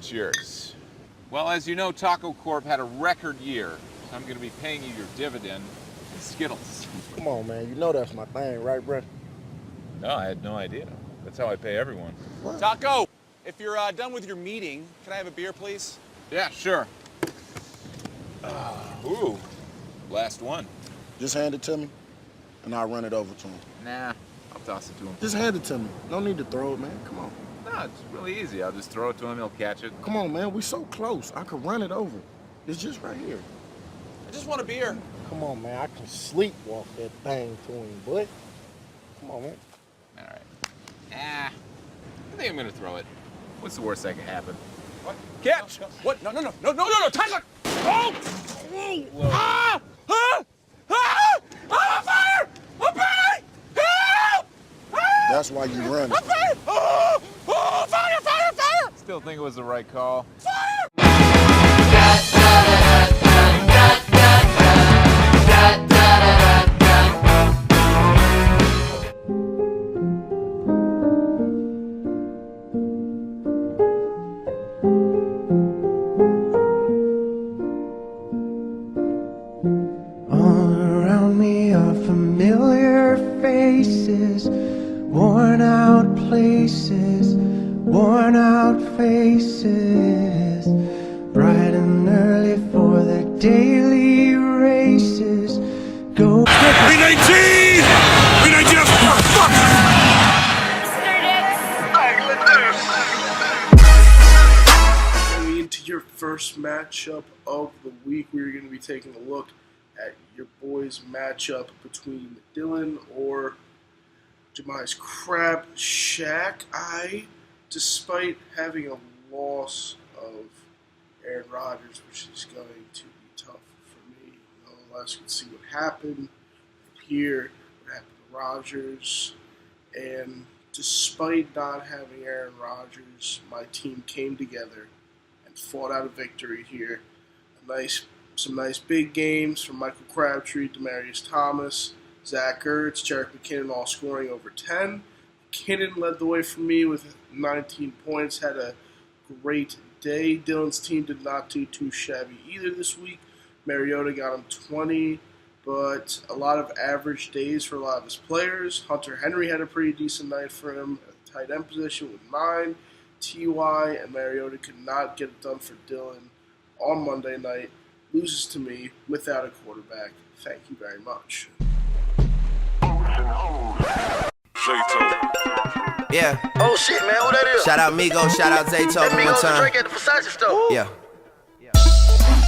Cheers. Well, as you know, Taco Corp had a record year, so I'm going to be paying you your dividend in Skittles. Come on, man. You know that's my thing, right, bruh? No, I had no idea. That's how I pay everyone. What? Taco, if you're done with your meeting, can I have a beer, please? Yeah, sure. Ooh, last one. Just hand it to me, and I'll run it over to him. Nah, I'll toss it to him. Just hand it to me. No need to throw it, man. Come on. No, it's really easy. I'll just throw it to him. He'll catch it. Come on, man. We so close. I could run it over. It's just right here. I just want a beer. Come on, man. I can sleepwalk that thing to him, but come on, man. All right. I think I'm going to throw it. What's the worst that could happen? What? Catch! No. What? No, Taco! Oh! Whoa. Ah! Ah! Ah! Ah! Fire! I'm burning! Help! Ah! That's why you run it. I'm burning! Oh! Oh! Fire! Fire! Fire! Still think it was the right call. Fire! All around me are familiar faces, worn out places, worn out faces, bright and early for the daily races. Go B-19! B-19, fuck! Going into your first matchup of the week, we're going to be taking a look at your boys' matchup between Dylan or Jemiah's Crab Shack. Despite having a loss of Aaron Rodgers, which is going to be tough for me, nonetheless, you can see what happened here, what happened to Rodgers, and despite not having Aaron Rodgers, my team came together and fought out a victory here. Some nice big games from Michael Crabtree, Demaryius Thomas, Zach Ertz, Jerick McKinnon all scoring over 10. McKinnon led the way for me with 19 points, had a great day. Dylan's team did not do too shabby either this week. Mariota got him 20, but a lot of average days for a lot of his players. Hunter Henry had a pretty decent night for him at the tight end position with 9. T.Y. and Mariota could not get it done for Dylan on Monday night. Loses to me without a quarterback. Thank you very much. Yeah. Oh shit, man, who that is? Shout out Migo, shout out Zayto That one Migos and time. Drake at the Versace store. Yeah.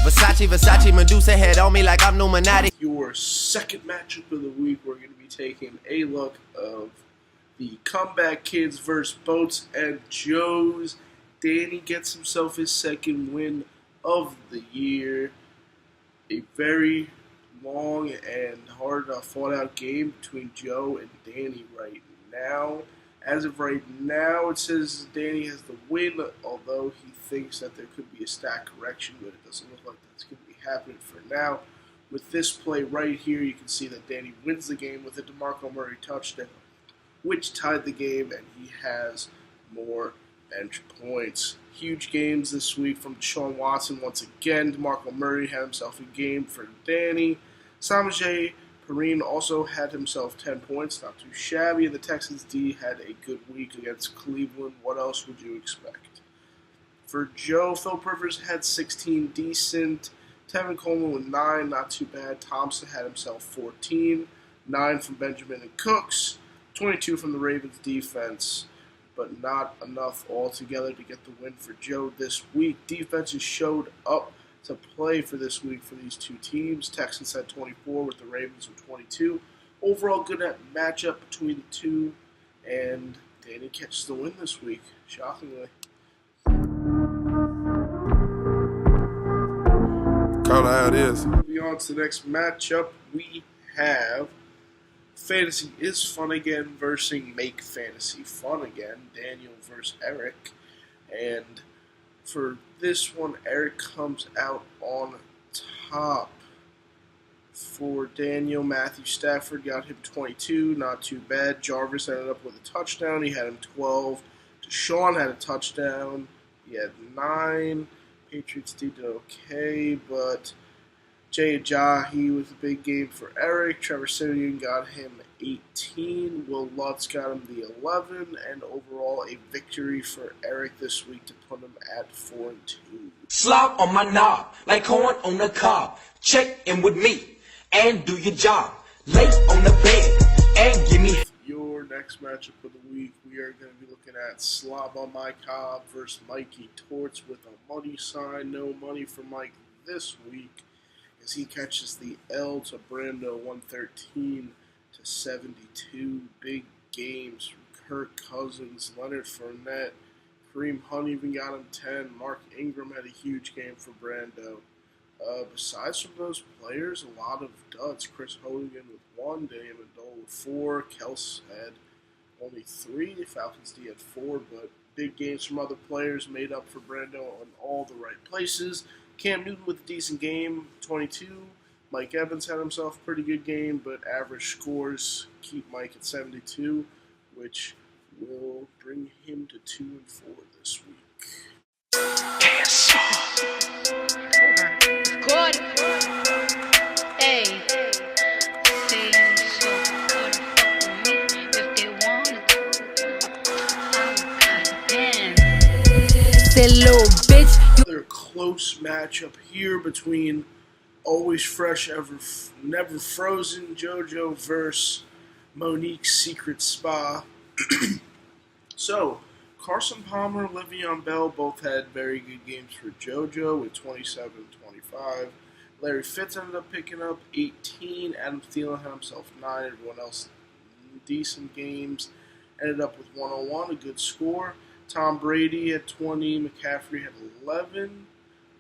Versace, Medusa head on me like I'm Numinati. Your second matchup of the week, we're going to be taking a look of the Comeback Kids versus Boats and Joes. Danny gets himself his second win of the year. A very long and hard fought out game between Joe and Danny right now. As of right now, it says Danny has the win, although he thinks that there could be a stat correction, but it doesn't look like that's going to be happening for now. With this play right here, you can see that Danny wins the game with a DeMarco Murray touchdown, which tied the game, and he has more bench points. Huge games this week from Deshaun Watson once again. DeMarco Murray had himself a game for Danny. Samaje Perine also had himself 10 points, not too shabby. And the Texans D had a good week against Cleveland. What else would you expect? For Joe, Phil Rivers had 16, decent. Tevin Coleman with 9, not too bad. Thompson had himself 14. 9 from Benjamin and Cooks. 22 from the Ravens defense, but not enough altogether to get the win for Joe this week. Defenses showed up to play for this week for these two teams. Texans had 24 with the Ravens with 22. Overall good matchup between the two, and Danny catches the win this week, shockingly. Call it how it is. Moving on to the next matchup, we have Fantasy is Fun Again versus Make Fantasy Fun Again. Daniel versus Eric. And for this one, Eric comes out on top. For Daniel, Matthew Stafford got him 22, not too bad. Jarvis ended up with a touchdown. He had him 12. Deshaun had a touchdown. He had 9. Patriots did okay, but Jay Ajayi was a big game for Eric. Trevor Simeon got him 18. Will Lutz got him the 11. And overall, a victory for Eric this week to put him at 4-2. Slop on my knob, like corn on the cob. Check in with me and do your job. Lay on the bed and give me. Your next matchup of the week, we are going to be looking at Slob on my cob versus Mikey Torts with a money sign. No money for Mike this week as he catches the L to Brando 113-72. Big games from Kirk Cousins, Leonard Fournette, Kareem Hunt even got him 10. Mark Ingram had a huge game for Brando. Besides from those players, a lot of duds. Chris Hogan with 1, Danny Amendola with 4, Kels had only 3, the Falcons D had 4, but big games from other players made up for Brando on all the right places. Cam Newton with a decent game, 22. Mike Evans had himself a pretty good game, but average scores keep Mike at 72, which will bring him to 2-4 this week. Good. Hey. Say so good. Fuck with me if they want to. Say little bitch. Another close matchup here between always fresh, never frozen JoJo versus Monique's Secret Spa. So, Carson Palmer, Le'Veon Bell both had very good games for JoJo with 27-25. Larry Fitz ended up picking up 18. Adam Thielen had himself 9. Everyone else decent games. Ended up with 101, a good score. Tom Brady had 20. McCaffrey had 11.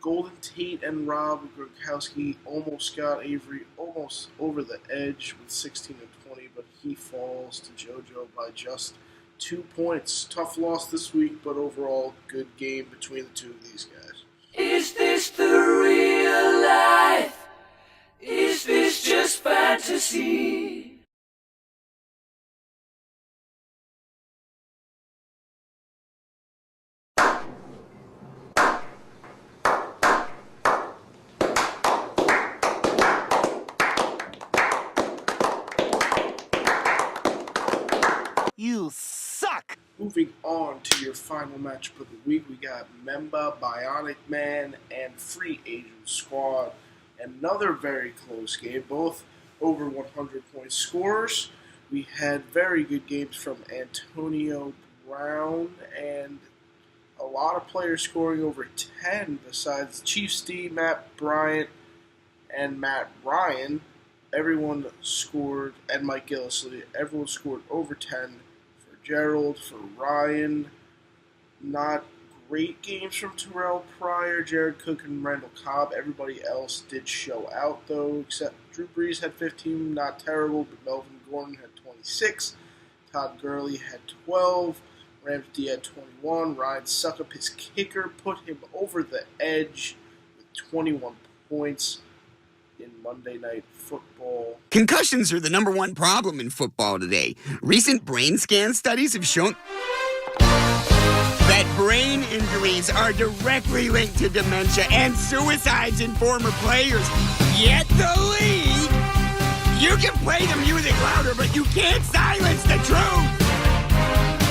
Golden Tate and Rob Gronkowski almost got Avery almost over the edge with 16 and 20, but he falls to JoJo by just 2 points. Tough loss this week, but overall good game between the two of these guys. Is this the real life? Is this just fantasy? You suck! Moving on to your final matchup of the week, we got Memba, Bionic Man, and Free Agent Squad. Another very close game, both over 100-point scorers. We had very good games from Antonio Brown and a lot of players scoring over 10 besides Chiefs D, Matt Bryant, and Matt Ryan. Everyone scored, and Mike Gillisley, everyone scored over 10. Gerald, for Ryan. Not great games from Terrell Pryor, Jared Cook, and Randall Cobb. Everybody else did show out, though, except Drew Brees had 15, not terrible, but Melvin Gordon had 26. Todd Gurley had 12. Ramsey had 21. Ryan Suckup, his kicker, put him over the edge with 21 points in Monday Night Football. Concussions are the #1 problem in football today. Recent brain scan studies have shown that brain injuries are directly linked to dementia and suicides in former players. Yet the league, you can play the music louder, but you can't silence the truth.